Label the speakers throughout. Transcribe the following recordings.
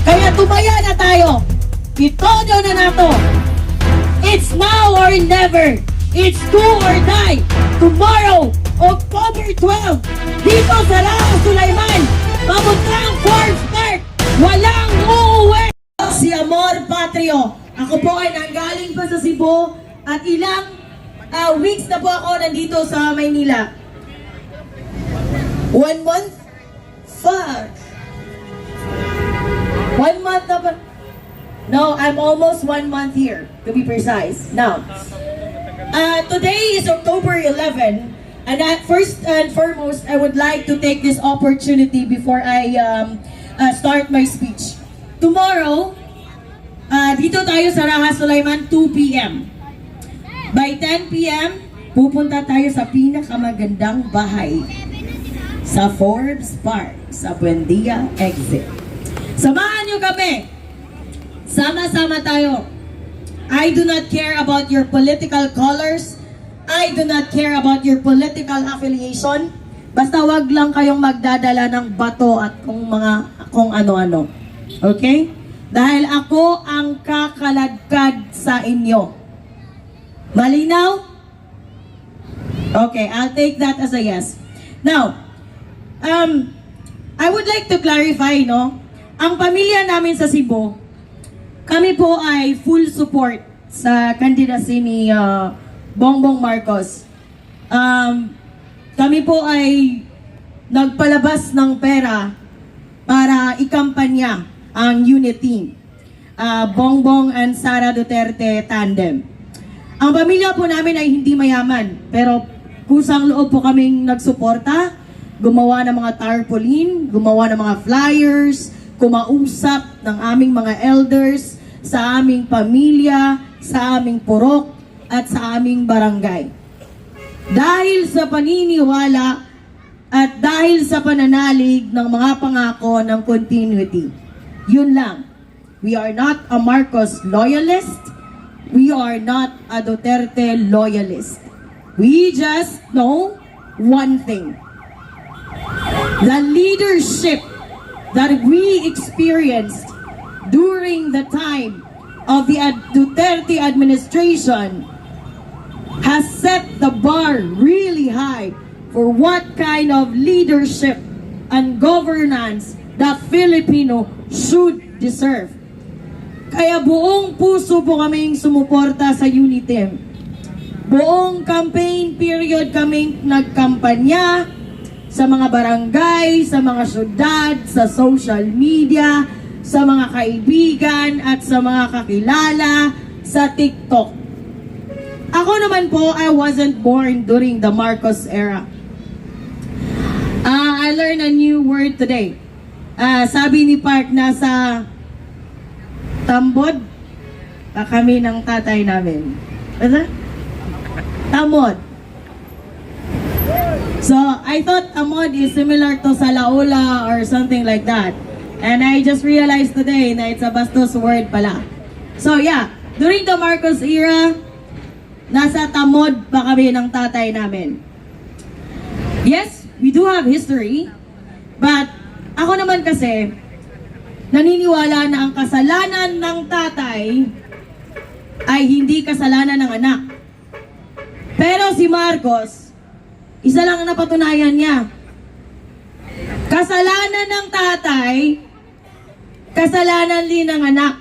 Speaker 1: Kaya tumaya na tayo. Itodo na nato. It's now or never. It's do or die. Tomorrow, October 12, dito sa Raha Sulaiman, pamuntang Forbes Park. Walang uuwi. Si Amor Patrio. Ako po ay nanggaling pa sa Cebu at ilang weeks na po ako nandito sa Maynila. 1 month? Fuck. 1 month na ba? No, I'm almost 1 month here, to be precise. Now, today is October 11, and first and foremost, I would like to take this opportunity before I start my speech. Tomorrow, dito tayo sa Raha Sulaiman, 2 p.m. By 10 p.m., pupunta tayo sa pinakamagandang bahay sa Forbes Park, sa Buendia Exit. Samahan nyo kami. Sama-sama tayo. I do not care about your political colors. I do not care about your political affiliation. Basta wag lang kayong magdadala ng bato at kung ano-ano. Okay? Dahil ako ang kakaladkad sa inyo. Malinaw? Okay, I'll take that as a yes. Now, I would like to clarify, no? Ang pamilya namin sa Cebu, kami po ay full support sa candidacy ni Bongbong Marcos. Kami po ay nagpalabas ng pera para ikampanya ang unit team, Bongbong and Sara Duterte tandem. Ang pamilya po namin ay hindi mayaman, pero kusang loob po kaming nagsuporta, gumawa ng mga tarpaulin, gumawa ng mga flyers, kumausap ng aming mga elders, sa aming pamilya, sa aming purok, at sa aming barangay. Dahil sa paniniwala at dahil sa pananalig ng mga pangako ng continuity. Yun lang. We are not a Marcos loyalist. We are not a Duterte loyalist. We just know one thing. The leadership that we experienced during the time of the Duterte administration has set the bar really high for what kind of leadership and governance the Filipino should deserve. Kaya buong puso po kaming sumuporta sa UNITEM. Buong campaign period kaming nagkampanya sa mga barangay, sa mga syudad, sa social media, sa mga kaibigan at sa mga kakilala sa TikTok. Ako naman po, I wasn't born during the Marcos era. I learned a new word today. Sabi ni Park, nasa tambod pa kami ng tatay namin. Ano? Tamod. So, I thought tamod is similar to salaula or something like that. And I just realized today na it's a bastos word pala. So, yeah. During the Marcos era, nasa tamod pa kami ng tatay namin. Yes, we do have history. But, ako naman kasi, naniniwala na ang kasalanan ng tatay ay hindi kasalanan ng anak. Pero si Marcos, isa lang ang napatunayan niya. Kasalanan ng tatay, kasalanan din ng anak.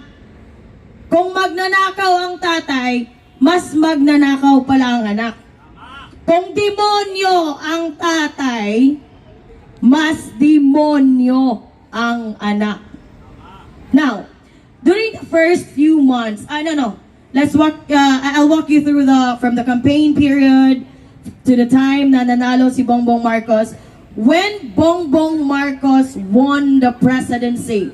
Speaker 1: Kung magnanakaw ang tatay, mas magnanakaw pala ang anak. Kung demonyo ang tatay, mas demonyo ang anak. Now, during the first few months, let's walk. I'll walk you through from the campaign period to the time na nanalo si Bongbong Marcos. When Bongbong Marcos won the presidency,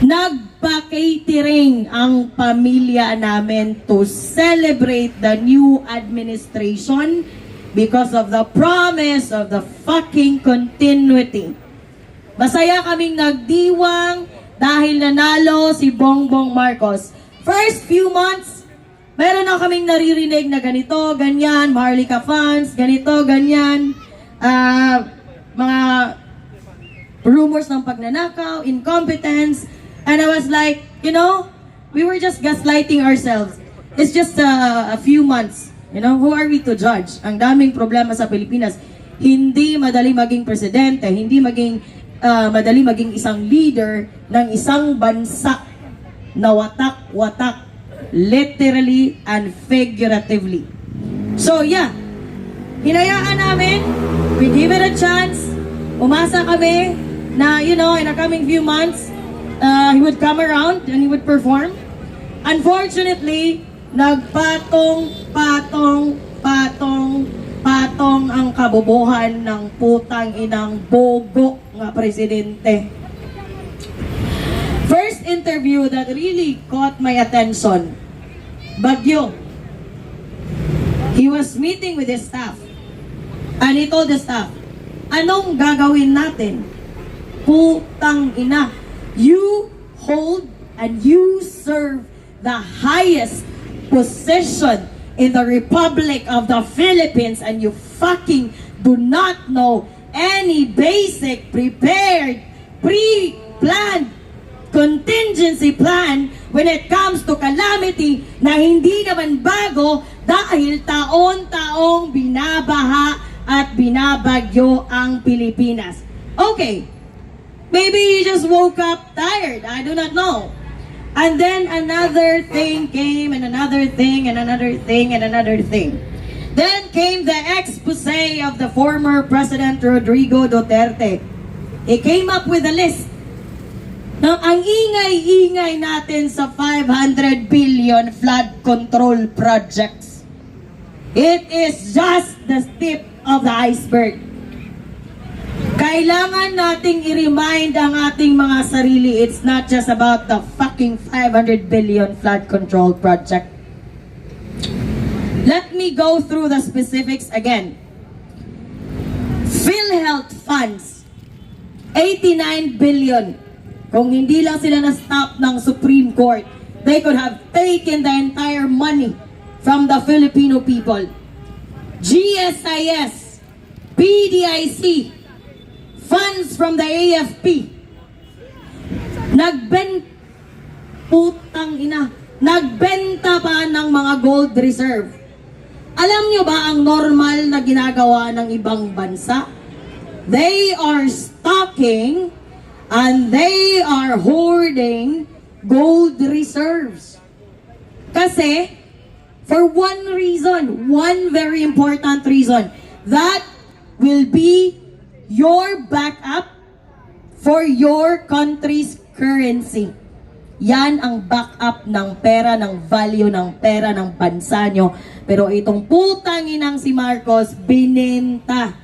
Speaker 1: nagpa-catering ang pamilya namin to celebrate the new administration because of the promise of the fucking continuity. Masaya kaming nagdiwang dahil nanalo si Bongbong Marcos. First few months, meron na kaming naririnig na ganito, ganyan, Maharlika funds, ganito, ganyan, mga rumors ng pagnanakaw, incompetence, and I was like, you know, we were just gaslighting ourselves. It's just a few months. You know, who are we to judge? Ang daming problema sa Pilipinas. Hindi madali maging presidente, hindi madali maging isang leader ng isang bansa na watak-watak, literally and figuratively. So yeah, hinayaan namin, we give it a chance, umasa kami na, you know, in the coming few months, he would come around and he would perform. Unfortunately, nagpatong ang kabobohan ng putang inang bogo nga presidente. First interview that really caught my attention, Baguio. He was meeting with his staff. And he told the staff, anong gagawin natin? Putang ina, you hold and you serve the highest position in the Republic of the Philippines and you fucking do not know any basic prepared, pre-planned contingency plan when it comes to calamity na hindi naman bago dahil taon-taong binabaha at binabagyo ang Pilipinas. Okay, maybe he just woke up tired, I do not know. And then another thing came, and another thing, and another thing, and another thing. Then came the expose of the former President Rodrigo Duterte. He came up with a list. Now, ang ingay-ingay natin sa 500 billion flood control projects. It is just the tip of the iceberg. Kailangan nating i-remind ang ating mga sarili, it's not just about the fucking 500 billion flood control project. Let me go through the specifics again. PhilHealth funds, 89 billion. Kung hindi lang sila na-stop ng Supreme Court, they could have taken the entire money from the Filipino people. GSIS, PDIC, funds from the AFP. Nagbenta pa ng mga gold reserve. Alam nyo ba ang normal na ginagawa ng ibang bansa? They are stocking and they are hoarding gold reserves. Kasi, for one reason, one very important reason, that will be your backup for your country's currency. Yan ang backup ng pera, ng value ng pera ng bansa nyo. Pero itong putang inang si Marcos, bininta.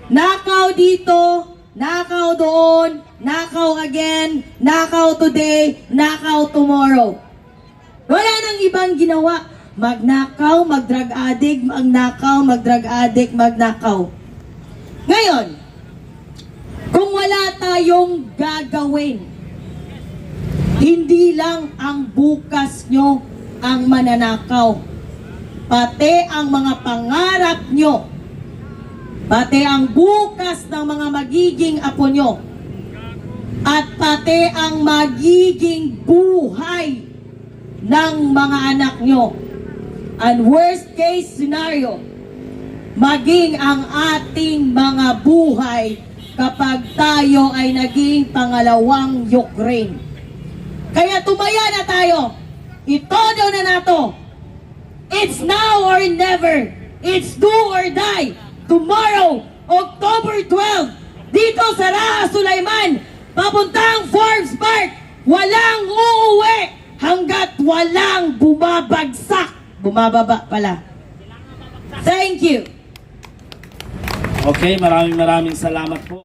Speaker 1: Nakaw dito, nakaw doon, nakaw again, nakaw today, nakaw tomorrow. Wala nang ibang ginawa. Magnakaw, mag-drug addict, magnakaw, mag-drug addict, magnakaw. Ngayon, kung wala tayong gagawin, hindi lang ang bukas nyo ang mananakaw, pati ang mga pangarap nyo, pati ang bukas ng mga magiging apo nyo, at pati ang magiging buhay ng mga anak nyo. And worst case scenario, maging ang ating mga buhay kapag tayo ay naging pangalawang Ukraine. Kaya tumaya na tayo. Itodo na nato. It's now or never. It's do or die. Tomorrow, October 12, dito sa Raha Sulaiman, papuntang Forbes Park, walang uuwi hanggat walang bumabagsak. Bumababa pala. Thank you.
Speaker 2: Okay, maraming salamat po.